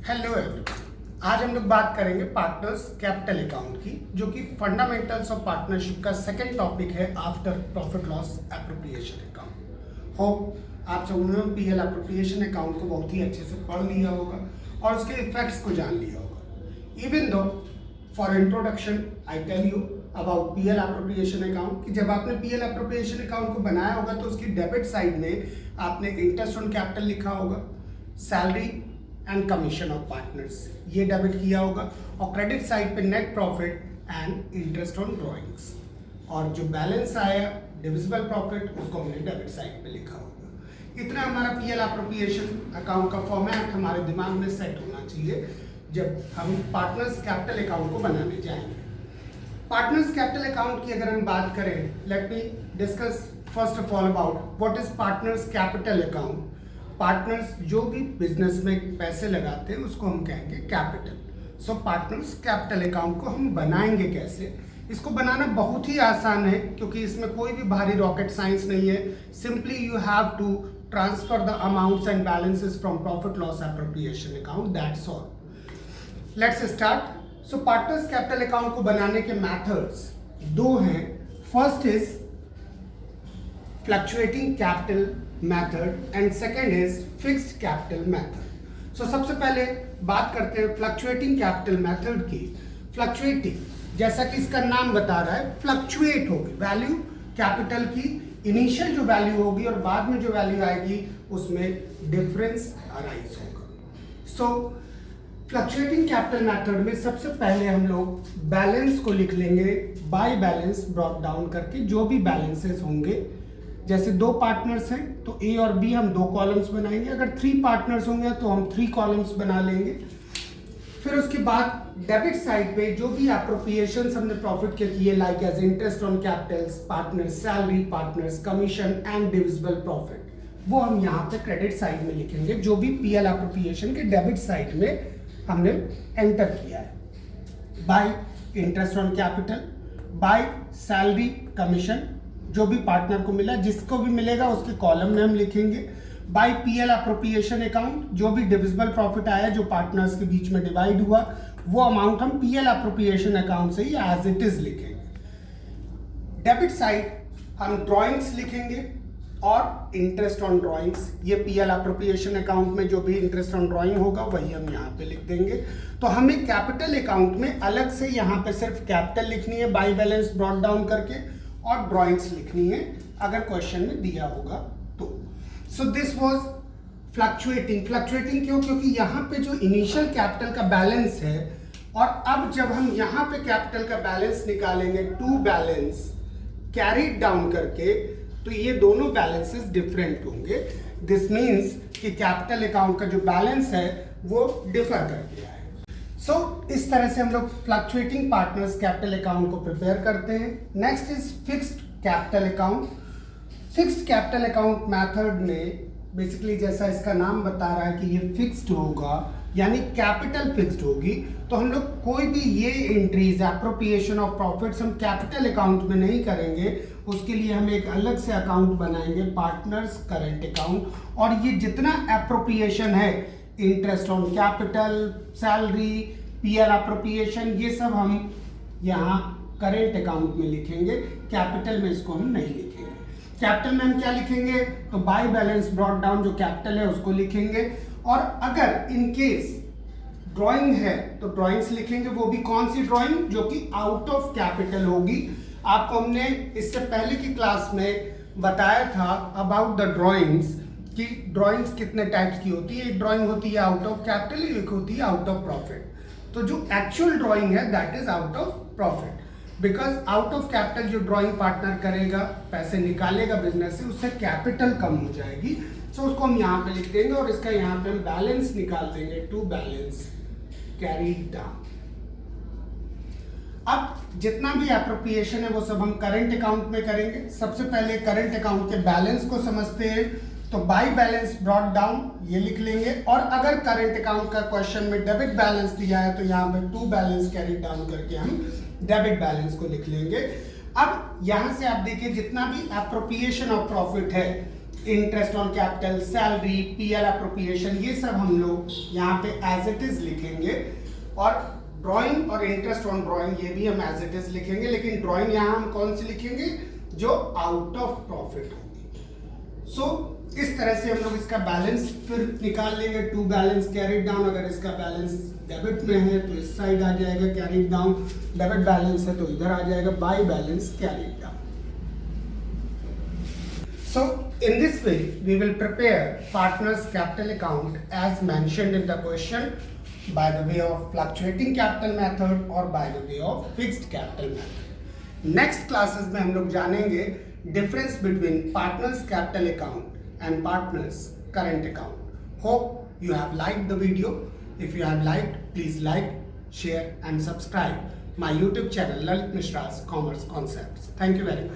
Hello everyone, आज हम लोग बात करेंगे पार्टनर्स कैपिटल अकाउंट की, जो कि फंडामेंटल्स ऑफ पार्टनरशिप का सेकंड टॉपिक है after profit loss appropriation account. Hope आप सब ने पीएल एप्रोप्रिएशन अकाउंट को बहुत ही अच्छे से पढ़ लिया होगा और उसके इफेक्ट्स को जान लिया होगा। Even though for introduction I tell you about PL appropriation account कि जब आपने पीएल एप्रोप्रिएशन अकाउंट को बनाया होगा तो उसकी डेबिट साइड में आपने इंटरेस्ट ऑन कैपिटल लिखा होगा, salary and commission of partners ये डेबिट किया होगा, और क्रेडिट साइड पे net profit and interest on drawings, और जो बैलेंस आया डिविजिबल प्रॉफिट उसको हमने डेबिट साइड पे लिखा होगा। इतना हमारा पीएल एप्रोप्रिएशन अकाउंट का फॉर्मेट हमारे दिमाग में सेट होना चाहिए जब हम पार्टनर्स कैपिटल अकाउंट को बनाने जाएंगे। पार्टनर्स कैपिटल अकाउंट की अगर हम बात करें, let me discuss first of all about what is partners capital account. Partners जो भी बिजनेस में पैसे लगाते हैं उसको हम कहेंगे कैपिटल। सो पार्टनर्स कैपिटल अकाउंट को हम बनाएंगे कैसे? इसको बनाना बहुत ही आसान है क्योंकि इसमें कोई भी भारी रॉकेट साइंस नहीं है। Simply you have to transfer the amounts and balances from profit loss appropriation account, that's all. Let's start. So partners capital account को बनाने के मेथड्स दो हैं। First is fluctuating capital method and second is fixed capital method. So सबसे पहले बात करते हैं फ्लक्चुएटिंग कैपिटल मेथड की। फ्लक्चुएटिंग जैसा कि इसका नाम बता रहा है, फ्लक्चुएट होगी वैल्यू कैपिटल की, इनिशियल जो वैल्यू होगी और बाद में जो वैल्यू आएगी उसमें डिफरेंस अराइज होगा। सो फ्लक्चुएटिंग कैपिटल मेथड में सबसे पहले हम लोग बैलेंस को लिख लेंगे बाय बैलेंस ब्रॉट डाउन करके। जो भी बैलेंसेस होंगे, जैसे दो पार्टनर्स हैं तो ए और बी हम दो कॉलम्स बनाएंगे, अगर 3 पार्टनर्स होंगे तो हम 3 कॉलम्स बना लेंगे। फिर उसके बाद डेबिट साइड पे जो भी एप्रोप्रिएशंस हमने प्रॉफिट के किए, like as interest on capitals, partners salary, partners commission and divisible profit, वो हम यहाँ पे क्रेडिट साइड में लिखेंगे जो भी पीएल एप्रोप्रिएशन के डेबिट साइड में हमने एंटर किया है। Bye interest on capital, by salary commission, जो भी पार्टनर को मिला, जिसको भी मिलेगा उसके कॉलम में हम लिखेंगे। बाय पीएल एप्रोप्रिएशन अकाउंट, जो भी डिविजिबल प्रॉफिट आया जो पार्टनर्स के बीच में डिवाइड हुआ वो अमाउंट हम पीएल एप्रोप्रिएशन अकाउंट से ही एज इट इज लिखेंगे। डेबिट साइड हम ड्रॉइंग्स लिखेंगे और इंटरेस्ट ऑन ड्रॉइंग्स, ये पीएल एप्रोप्रिएशन अकाउंट में जो भी इंटरेस्ट ऑन ड्रॉइंग होगा वही हम यहाँ पे लिख देंगे। तो हमें कैपिटल अकाउंट में अलग से यहाँ पे सिर्फ कैपिटल लिखनी है बाय बैलेंस ब्रॉट डाउन करके, और ड्राइंग्स लिखनी है अगर क्वेश्चन में दिया होगा तो। So this was fluctuating. Fluctuating क्यों? क्योंकि यहाँ पे जो इनिशियल कैपिटल का बैलेंस है और अब जब हम यहाँ पे कैपिटल का बैलेंस निकालेंगे टू बैलेंस कैरीड डाउन करके, तो ये दोनों बैलेंसेस डिफरेंट होंगे। दिस मीन्स कि कैपिटल अकाउंट का जो बैलेंस है वो डिफर करके आए। सो इस तरह से हम लोग फ्लक्चुएटिंग पार्टनर्स कैपिटल अकाउंट को प्रिपेयर करते हैं। Next is fixed capital account. Fixed capital account method में बेसिकली जैसा इसका नाम बता रहा है कि ये फिक्स्ड होगा, यानी कैपिटल फिक्स्ड होगी। तो हम लोग कोई भी ये एंट्रीज एप्रोप्रिएशन ऑफ प्रॉफिट्स हम कैपिटल अकाउंट में नहीं करेंगे, उसके लिए हम एक अलग से अकाउंट बनाएंगे पार्टनर्स करंट अकाउंट, और ये जितना एप्रोप्रिएशन है interest on capital, salary, PL appropriation, ये सब हम यहाँ करेंट अकाउंट में लिखेंगे। कैपिटल में इसको हम नहीं लिखेंगे। कैपिटल में हम क्या लिखेंगे? तो बाय बैलेंस ब्रॉट डाउन जो कैपिटल है उसको लिखेंगे, और अगर इन केस ड्राइंग है तो ड्राइंग्स लिखेंगे। वो भी कौन सी ड्राइंग? जो कि आउट ऑफ कैपिटल होगी। आपको हमने इससे पहले की क्लास में बताया था अबाउट द ड्राइंग्स कि ड्राइंग्स कितने टाइप्स की होती है। एक ड्राइंग होती है आउट ऑफ कैपिटल, एक होती है आउट ऑफ प्रॉफिट। तो जो एक्चुअल ड्राइंग है that is out of profit, because out of capital जो ड्राइंग पार्टनर करेगा, पैसे निकालेगा बिजनेस से, उससे कैपिटल कम हो जाएगी। सो उसको हम यहाँ पे लिख देंगे और इसका यहाँ पे हम बैलेंस निकाल देंगे टू बैलेंस कैरीड डाउन। अब जितना भी एप्रोप्रिएशन है वो सब हम करंट अकाउंट में करेंगे। सबसे पहले करंट अकाउंट के बैलेंस को समझते हैं, तो बाय बैलेंस ब्रॉट डाउन ये लिख लेंगे, और अगर करंट अकाउंट का क्वेश्चन में डेबिट बैलेंस दिया है तो यहाँ पे टू बैलेंस कैरी डाउन करके हम डेबिट बैलेंस को लिख लेंगे। अब यहाँ से आप देखिए जितना भी एप्रोप्रिएशन ऑफ प्रॉफिट है interest on capital, salary, PL appropriation, ये सब हम लोग यहाँ पे एज इट इज लिखेंगे। और ड्राइंग और इंटरेस्ट ऑन ड्राइंग ये भी हम एज इट इज लिखेंगे, लेकिन ड्राइंग यहाँ हम कौन सी लिखेंगे, जो आउट ऑफ प्रॉफिट होगी। सो इस तरह से हम लोग इसका बैलेंस फिर निकाल लेंगे। टू बैलेंस कैरिड डाउन, अगर इसका बैलेंस डेबिट में है तो इस साइड आ जाएगा कैरिड डाउन, डेबिट बैलेंस है तो इधर आ जाएगा by balance carried down. So in this way we will prepare partners capital account as mentioned in the question by the way of fluctuating capital method or by the way of fixed capital method. Next classes में हम लोग जानेंगे difference between partners capital account and partners current account. Hope you have liked the video. If you have liked, please like, share and subscribe my YouTube channel Lalit Mishra's Commerce Concepts. Thank you very much.